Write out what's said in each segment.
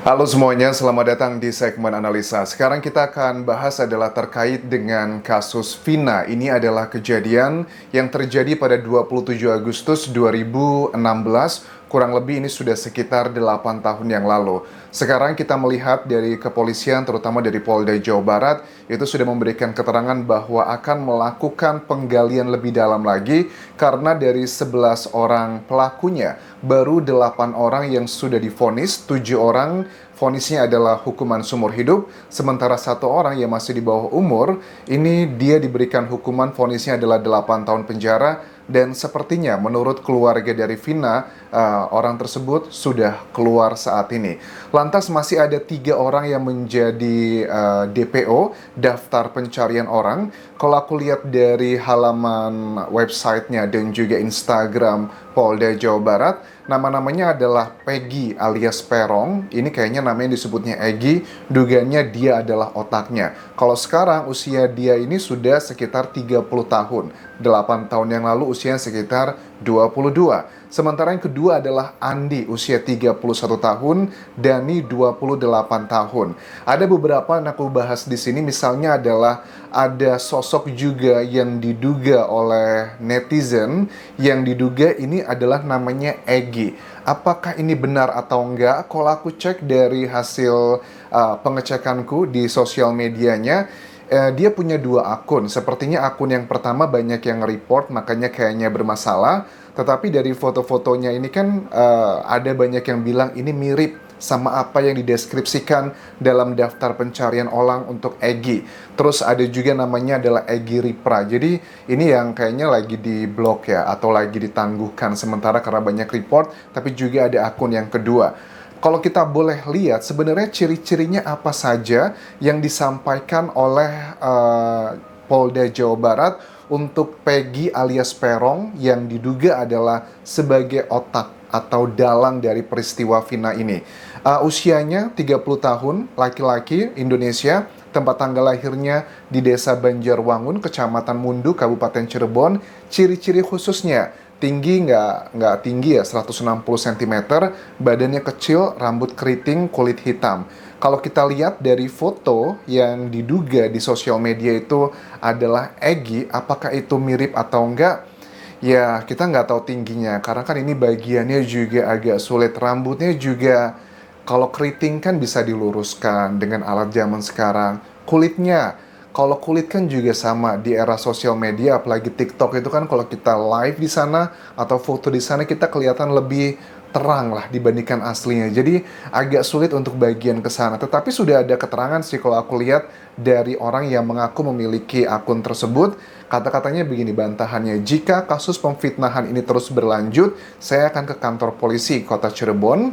Halo semuanya, selamat datang di segmen analisa. Sekarang kita akan bahas adalah terkait dengan kasus Vina. Ini adalah kejadian yang terjadi pada 27 Agustus 2016. Kurang lebih ini sudah sekitar 8 tahun yang lalu. Sekarang kita melihat dari kepolisian, terutama dari Polda Jawa Barat, itu sudah memberikan keterangan bahwa akan melakukan penggalian lebih dalam lagi karena dari 11 orang pelakunya, baru 8 orang yang sudah divonis, 7 orang vonisnya adalah hukuman seumur hidup, sementara 1 orang yang masih di bawah umur, ini dia diberikan hukuman vonisnya adalah 8 tahun penjara, dan sepertinya menurut keluarga dari Vina, orang tersebut sudah keluar saat ini. Lantas masih ada 3 orang yang menjadi DPO, daftar pencarian orang. Kalau aku lihat dari halaman websitenya dan juga Instagram Polda Jawa Barat, nama-namanya adalah Peggy alias Perong. Ini kayaknya namanya disebutnya Egy, dugaannya dia adalah otaknya. Kalau sekarang usia dia ini sudah sekitar 30 tahun. 8 tahun yang lalu usianya sekitar 22. Sementara yang kedua adalah Andi, usia 31 tahun, Dani 28 tahun. Ada beberapa yang aku bahas di sini, misalnya adalah ada sosok juga yang diduga oleh netizen, yang diduga ini adalah namanya Egy. Apakah ini benar atau enggak? Kalau aku cek dari hasil pengecekanku di sosial medianya, dia punya 2 akun. Sepertinya akun yang pertama banyak yang report, makanya kayaknya bermasalah. Tetapi dari foto-fotonya ini kan ada banyak yang bilang ini mirip sama apa yang dideskripsikan dalam daftar pencarian orang untuk Egy. Terus ada juga namanya adalah Egy Ripra. Jadi ini yang kayaknya lagi di blok ya, atau lagi ditangguhkan sementara karena banyak report. Tapi juga ada akun yang kedua. Kalau kita boleh lihat sebenarnya ciri-cirinya apa saja yang disampaikan oleh Polda Jawa Barat untuk Peggy alias Perong yang diduga adalah sebagai otak atau dalang dari peristiwa Vina ini. Usianya 30 tahun, laki-laki, Indonesia, tempat tanggal lahirnya di Desa Banjarwangun, Kecamatan Mundu, Kabupaten Cirebon. Ciri-ciri khususnya, tinggi nggak tinggi ya, 160 cm, badannya kecil, rambut keriting, kulit hitam. Kalau kita lihat dari foto yang diduga di sosial media itu adalah Egy, apakah itu mirip atau enggak? Ya, kita nggak tahu tingginya, karena kan ini bagiannya juga agak sulit. Rambutnya juga, kalau keriting kan bisa diluruskan dengan alat zaman sekarang. Kulitnya, kalau kulit kan juga sama di era sosial media, apalagi TikTok itu kan kalau kita live di sana atau foto di sana kita kelihatan lebih terang lah dibandingkan aslinya. Jadi agak sulit untuk bagian ke sana. Tetapi sudah ada keterangan sih kalau aku lihat dari orang yang mengaku memiliki akun tersebut. Kata-katanya begini bantahannya, jika kasus pemfitnahan ini terus berlanjut, saya akan ke kantor polisi Kota Cirebon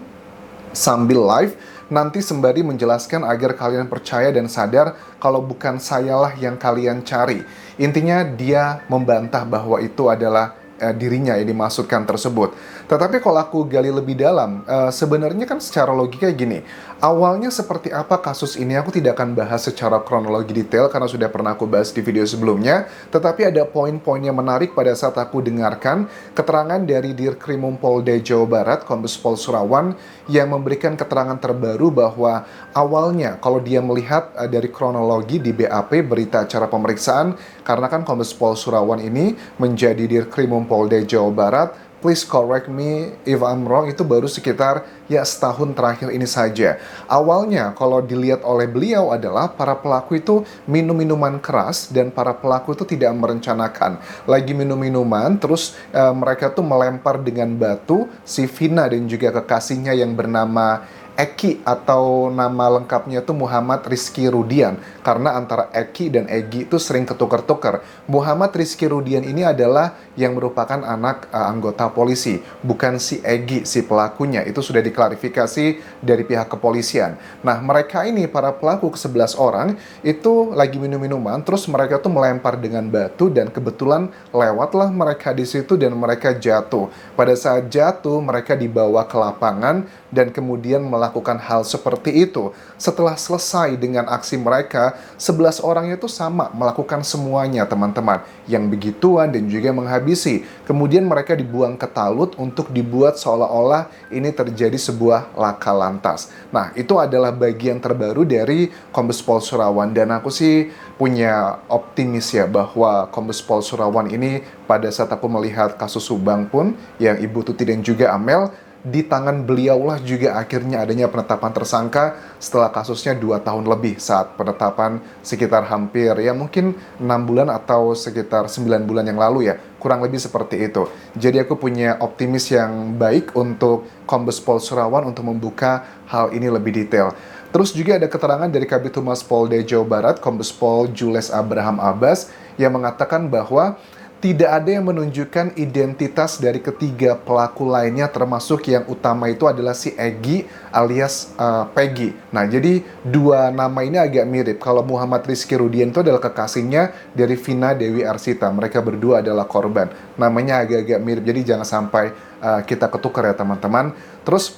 sambil live, nanti sembari menjelaskan agar kalian percaya dan sadar kalau bukan sayalah yang kalian cari. Intinya dia membantah bahwa itu adalah dirinya yang dimaksudkan tersebut. Tetapi kalau aku gali lebih dalam, sebenarnya kan secara logika gini, awalnya seperti apa kasus ini aku tidak akan bahas secara kronologi detail karena sudah pernah aku bahas di video sebelumnya, tetapi ada poin-poin yang menarik pada saat aku dengarkan keterangan dari Dirkrimum Polda Jawa Barat, Kombes Pol Surawan, yang memberikan keterangan terbaru bahwa awalnya kalau dia melihat dari kronologi di BAP, berita acara pemeriksaan, karena kan Kombes Pol Surawan ini menjadi Dirkrimum Polda Jawa Barat, please correct me if I'm wrong, itu baru sekitar ya setahun terakhir ini saja. Awalnya kalau dilihat oleh beliau adalah para pelaku itu minum minuman keras dan para pelaku itu tidak merencanakan. Lagi minum minuman terus mereka tuh melempar dengan batu si Vina dan juga kekasihnya yang bernama Eki, atau nama lengkapnya itu Muhammad Rizky Rudian, karena antara Eki dan Egy itu sering ketukar-tukar. Muhammad Rizky Rudian ini adalah yang merupakan anak anggota polisi, bukan si Egy, si pelakunya. Itu sudah diklarifikasi dari pihak kepolisian. Nah, mereka ini, para pelaku ke-11 orang, itu lagi minum-minuman, terus mereka tuh melempar dengan batu, dan kebetulan lewatlah mereka di situ dan mereka jatuh. Pada saat jatuh, mereka dibawa ke lapangan, dan kemudian melakukan hal seperti itu. Setelah selesai dengan aksi mereka, 11 orangnya itu sama melakukan semuanya, teman-teman. Yang begituan dan juga menghabisi. Kemudian mereka dibuang ke talut untuk dibuat seolah-olah ini terjadi sebuah laka lantas. Nah, itu adalah bagian terbaru dari Kombes Pol Surawan, dan aku sih punya optimis ya bahwa Kombes Pol Surawan ini pada saat aku melihat kasus Subang pun yang Ibu Tuti dan juga Amel, di tangan beliaulah juga akhirnya adanya penetapan tersangka setelah kasusnya 2 tahun lebih saat penetapan sekitar hampir ya mungkin 6 bulan atau sekitar 9 bulan yang lalu ya, kurang lebih seperti itu. Jadi aku punya optimis yang baik untuk Kombes Pol Surawan untuk membuka hal ini lebih detail. Terus juga ada keterangan dari Kabid Humas Polda Jawa Barat, Kombes Pol Jules Abraham Abbas, yang mengatakan bahwa tidak ada yang menunjukkan identitas dari ketiga pelaku lainnya, termasuk yang utama itu adalah si Egy alias Peggy. Nah, jadi dua nama ini agak mirip. Kalau Muhammad Rizky Rudian itu adalah kekasihnya dari Vina Dewi Arsita. Mereka berdua adalah korban. Namanya agak-agak mirip, jadi jangan sampai kita ketukar ya teman-teman. Terus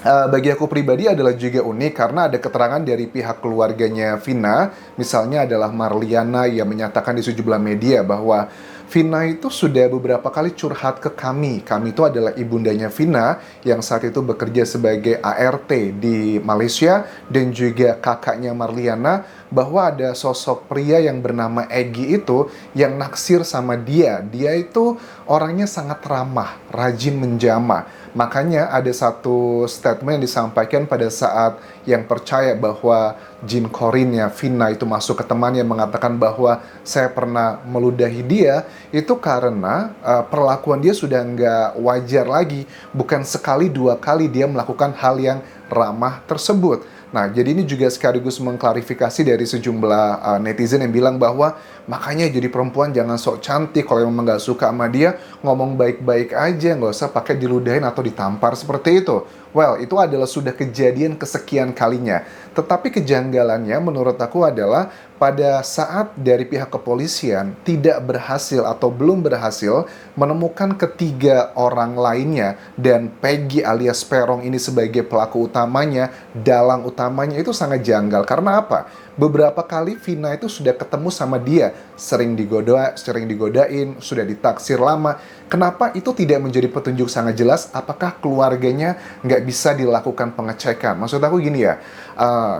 bagi aku pribadi adalah juga unik karena ada keterangan dari pihak keluarganya Vina, misalnya adalah Marliana yang menyatakan di sejumlah media bahwa Vina itu sudah beberapa kali curhat ke kami. Kami itu adalah ibundanya Vina yang saat itu bekerja sebagai ART di Malaysia, dan juga kakaknya Marliana, bahwa ada sosok pria yang bernama Egy itu yang naksir sama dia. Dia itu orangnya sangat ramah, rajin menjamah. Makanya ada satu statement yang disampaikan pada saat yang percaya bahwa jin korinnya Vina itu masuk ke temannya, mengatakan bahwa saya pernah meludahi dia, itu karena perlakuan dia sudah nggak wajar lagi. Bukan sekali dua kali dia melakukan hal yang ramah tersebut. Nah, jadi ini juga sekaligus mengklarifikasi dari sejumlah netizen yang bilang bahwa makanya jadi perempuan jangan sok cantik, kalau memang nggak suka sama dia, ngomong baik-baik aja, nggak usah pakai diludahin atau ditampar seperti itu. Well, itu adalah sudah kejadian kesekian kalinya. Tetapi kejanggalannya menurut aku adalah pada saat dari pihak kepolisian tidak berhasil atau belum berhasil menemukan ketiga orang lainnya, dan Peggy alias Perong ini sebagai pelaku utamanya, dalang utamanya, itu sangat janggal. Karena apa? Beberapa kali Vina itu sudah ketemu sama dia, sering digodain, sudah ditaksir lama. Kenapa itu tidak menjadi petunjuk sangat jelas? Apakah keluarganya nggak bisa dilakukan pengecekan? Maksud aku gini ya,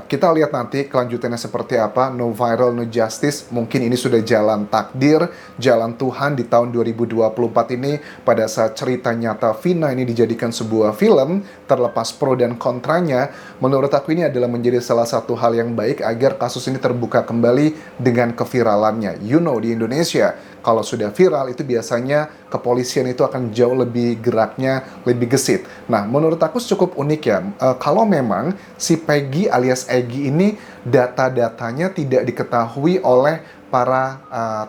kita lihat nanti kelanjutannya seperti apa. No viral, no justice. Mungkin ini sudah jalan takdir, jalan Tuhan di tahun 2024 ini. Pada saat cerita nyata Vina ini dijadikan sebuah film, terlepas pro dan kontranya, menurut aku ini adalah menjadi salah satu hal yang baik agar kasus ini terbuka kembali dengan keviralannya. You know, di Indonesia, kalau sudah viral itu biasanya kepolisian itu akan jauh lebih geraknya, lebih gesit. Nah, menurut aku cukup unik ya. Kalau memang si Peggy alias Egy ini data-datanya tidak diketahui oleh para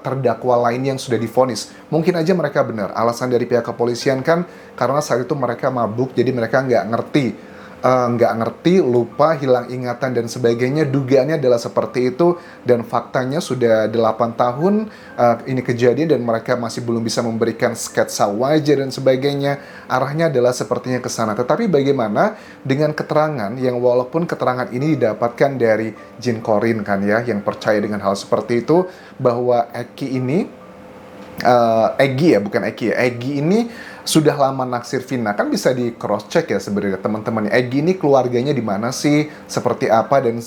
terdakwa lain yang sudah divonis. Mungkin aja mereka benar. Alasan dari pihak kepolisian kan karena saat itu mereka mabuk, jadi mereka nggak ngerti, lupa, hilang ingatan dan sebagainya. Dugaannya adalah seperti itu, dan faktanya sudah 8 tahun ini kejadian dan mereka masih belum bisa memberikan sketsa wajah dan sebagainya. Arahnya adalah sepertinya ke sana. Tetapi bagaimana dengan keterangan yang walaupun keterangan ini didapatkan dari jin korin kan ya, yang percaya dengan hal seperti itu, bahwa Egy ini sudah lama naksir Vina. Kan bisa di cross check ya sebenarnya teman-teman. Egy ini keluarganya di mana sih, seperti apa, dan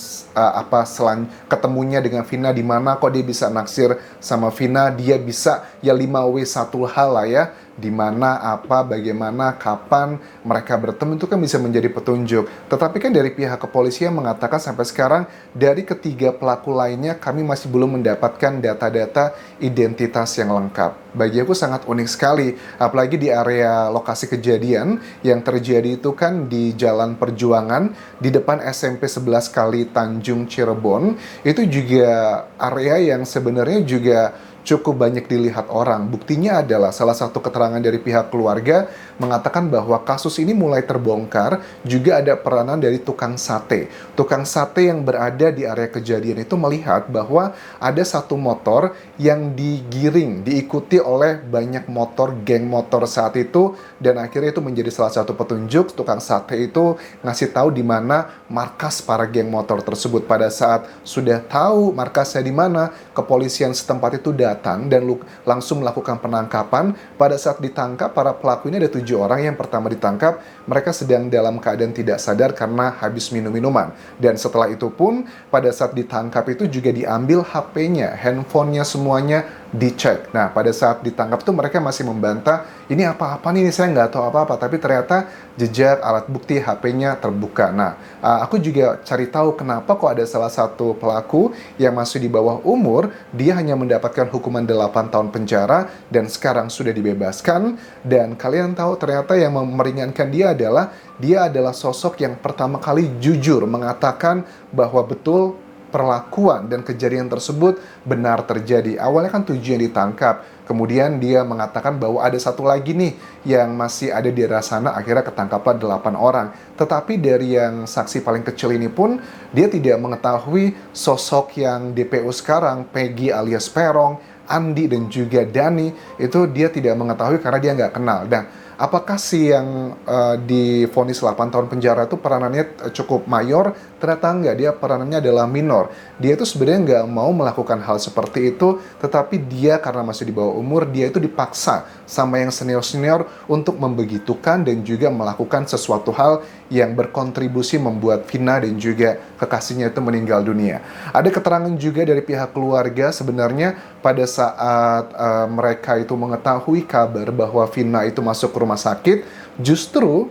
ketemunya dengan Vina di mana, kok dia bisa naksir sama Vina. Dia bisa ya 5W1 hal lah ya, di mana, apa, bagaimana, kapan mereka bertemu, itu kan bisa menjadi petunjuk. Tetapi kan dari pihak kepolisian mengatakan sampai sekarang dari ketiga pelaku lainnya kami masih belum mendapatkan data-data identitas yang lengkap. Bagi aku sangat unik sekali, apalagi di area lokasi kejadian yang terjadi itu kan di Jalan Perjuangan di depan SMP 11 Kali Tanjung Cirebon. Itu juga area yang sebenarnya juga cukup banyak dilihat orang. Buktinya adalah salah satu keterangan dari pihak keluarga mengatakan bahwa kasus ini mulai terbongkar juga ada peranan dari tukang sate. Tukang sate yang berada di area kejadian itu melihat bahwa ada satu motor yang digiring, diikuti oleh banyak motor, geng motor saat itu, dan akhirnya itu menjadi salah satu petunjuk tukang sate itu ngasih tahu di mana markas para geng motor tersebut. Pada saat sudah tahu markasnya di mana, kepolisian setempat itu datang dan langsung melakukan penangkapan. Pada saat ditangkap, para pelaku ini ada 7 orang. Yang pertama ditangkap, mereka sedang dalam keadaan tidak sadar karena habis minum minuman. Dan setelah itu pun, pada saat ditangkap itu juga diambil HP-nya, handphonenya semuanya dicek. Nah, pada saat ditangkap tuh mereka masih membantah, ini apa-apa nih, saya nggak tahu apa-apa. Tapi ternyata jejak alat bukti HP-nya terbuka. Nah, aku juga cari tahu kenapa kok ada salah satu pelaku yang masih di bawah umur, dia hanya mendapatkan hukuman 8 tahun penjara dan sekarang sudah dibebaskan. Dan kalian tahu ternyata yang meringankan dia adalah sosok yang pertama kali jujur mengatakan bahwa betul perlakuan dan kejadian tersebut benar terjadi. Awalnya kan 7 yang ditangkap, kemudian dia mengatakan bahwa ada satu lagi nih yang masih ada di daerah sana, akhirnya ketangkaplah 8 orang. Tetapi dari yang saksi paling kecil ini pun, dia tidak mengetahui sosok yang DPO sekarang, Peggy alias Perong, Andi dan juga Dani, itu dia tidak mengetahui karena dia nggak kenal. Dan apakah si yang divonis 8 tahun penjara itu peranannya cukup mayor? Ternyata enggak, dia peranannya adalah minor. Dia itu sebenarnya nggak mau melakukan hal seperti itu, tetapi dia karena masih di bawah umur, dia itu dipaksa sama yang senior-senior untuk membegitukan dan juga melakukan sesuatu hal yang berkontribusi membuat Vina dan juga kekasihnya itu meninggal dunia. Ada keterangan juga dari pihak keluarga sebenarnya pada saat mereka itu mengetahui kabar bahwa Vina itu masuk ke rumah sakit, justru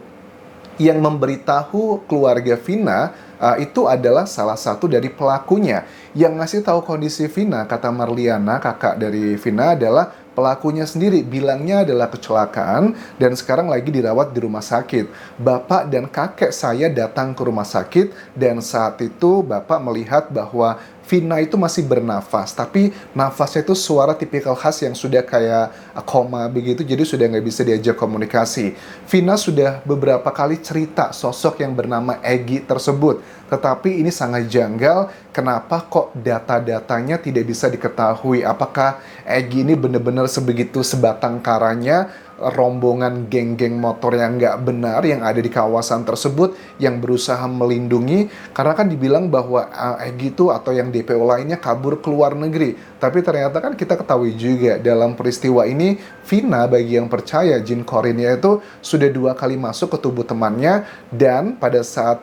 yang memberitahu keluarga Vina itu adalah salah satu dari pelakunya. Yang ngasih tahu kondisi Vina, kata Marliana, kakak dari Vina, adalah pelakunya sendiri. Bilangnya adalah kecelakaan dan sekarang lagi dirawat di rumah sakit. Bapak dan kakek saya datang ke rumah sakit dan saat itu bapak melihat bahwa Vina itu masih bernafas, tapi nafasnya itu suara tipikal khas yang sudah kayak koma begitu, jadi sudah nggak bisa diajak komunikasi. Vina sudah beberapa kali cerita sosok yang bernama Egy tersebut, tetapi ini sangat janggal. Kenapa kok data-datanya tidak bisa diketahui? Apakah Egy ini benar-benar sebegitu sebatang karanya rombongan geng-geng motor yang nggak benar yang ada di kawasan tersebut yang berusaha melindungi, karena kan dibilang bahwa Egy itu atau yang DPO lainnya kabur ke luar negeri. Tapi ternyata kan kita ketahui juga dalam peristiwa ini Vina, bagi yang percaya, jin korinnya itu sudah 2 kali masuk ke tubuh temannya, dan pada saat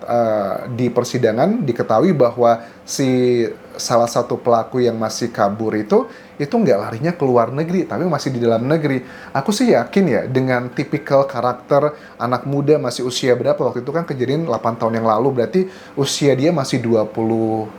di persidangan diketahui bahwa si salah satu pelaku yang masih kabur itu nggak larinya ke luar negeri, tapi masih di dalam negeri. Aku sih yakin ya, dengan tipikal karakter anak muda, masih usia berapa waktu itu kan kejadian 8 tahun yang lalu, berarti usia dia masih 21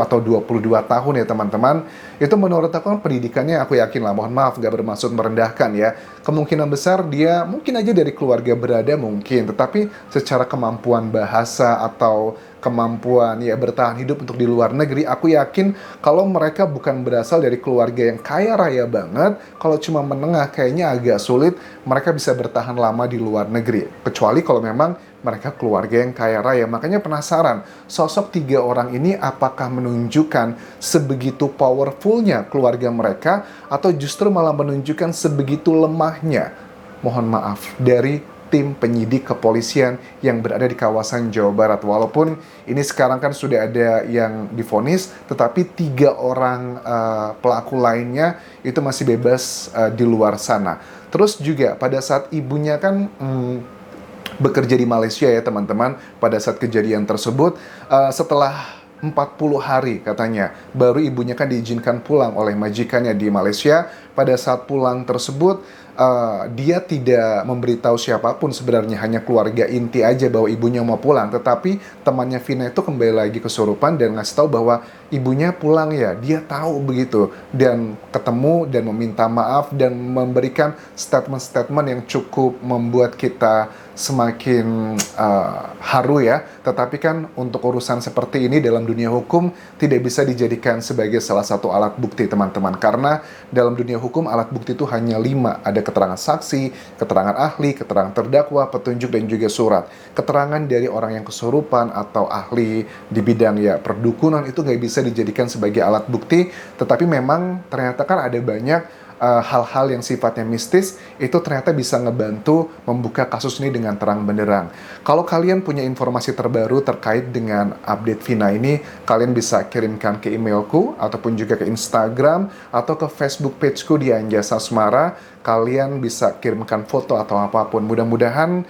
atau 22 tahun ya teman-teman. Itu menurut aku kan pendidikannya, aku yakin lah, mohon maaf gak bermaksud merendahkan ya, kemungkinan besar dia mungkin aja dari keluarga berada mungkin, tetapi secara kemampuan bahasa atau kemampuan ya bertahan hidup untuk di luar negeri, aku yakin kalau mereka bukan berasal dari keluarga yang kaya raya banget, kalau cuma menengah kayaknya agak sulit mereka bisa bertahan lama di luar negeri, kecuali kalau memang mereka keluarga yang kaya raya. Makanya penasaran, sosok 3 orang ini apakah menunjukkan sebegitu powerfulnya keluarga mereka, atau justru malah menunjukkan sebegitu lemahnya, mohon maaf, dari tim penyidik kepolisian yang berada di kawasan Jawa Barat. Walaupun ini sekarang kan sudah ada yang divonis, tetapi 3 orang pelaku lainnya itu masih bebas di luar sana. Terus juga pada saat ibunya kan bekerja di Malaysia ya teman-teman, pada saat kejadian tersebut, setelah 40 hari katanya, baru ibunya kan diizinkan pulang oleh majikannya di Malaysia. Pada saat pulang tersebut, dia tidak memberitahu siapapun sebenarnya, hanya keluarga inti aja bahwa ibunya mau pulang. Tetapi temannya Vina itu kembali lagi kesurupan dan ngasih tahu bahwa ibunya pulang ya. Dia tahu begitu dan ketemu dan meminta maaf dan memberikan statement-statement yang cukup membuat kita semakin haru ya. Tetapi kan untuk urusan seperti ini dalam dunia hukum tidak bisa dijadikan sebagai salah satu alat bukti teman-teman, karena dalam dunia hukum alat bukti itu hanya 5, ada ada keterangan saksi, keterangan ahli, keterangan terdakwa, petunjuk, dan juga surat. Keterangan dari orang yang kesurupan atau ahli di bidang ya perdukunan itu nggak bisa dijadikan sebagai alat bukti, tetapi memang ternyata kan ada banyak hal-hal yang sifatnya mistis itu ternyata bisa ngebantu membuka kasus ini dengan terang benderang. Kalau kalian punya informasi terbaru terkait dengan update Vina ini, kalian bisa kirimkan ke emailku ataupun juga ke Instagram atau ke Facebook pageku di Anjasa Asmara. Kalian bisa kirimkan foto atau apapun. Mudah-mudahan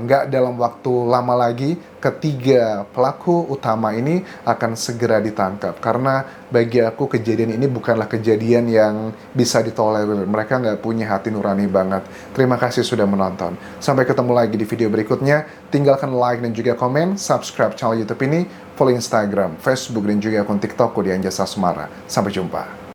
nggak dalam waktu lama lagi ketiga pelaku utama ini akan segera ditangkap. Karena bagi aku kejadian ini bukanlah kejadian yang bisa ditolerir. Mereka nggak punya hati nurani banget. Terima kasih sudah menonton. Sampai ketemu lagi di video berikutnya. Tinggalkan like dan juga komen, subscribe channel YouTube ini, follow Instagram, Facebook, dan juga akun TikTokku di Anjasa Asmara. Sampai jumpa.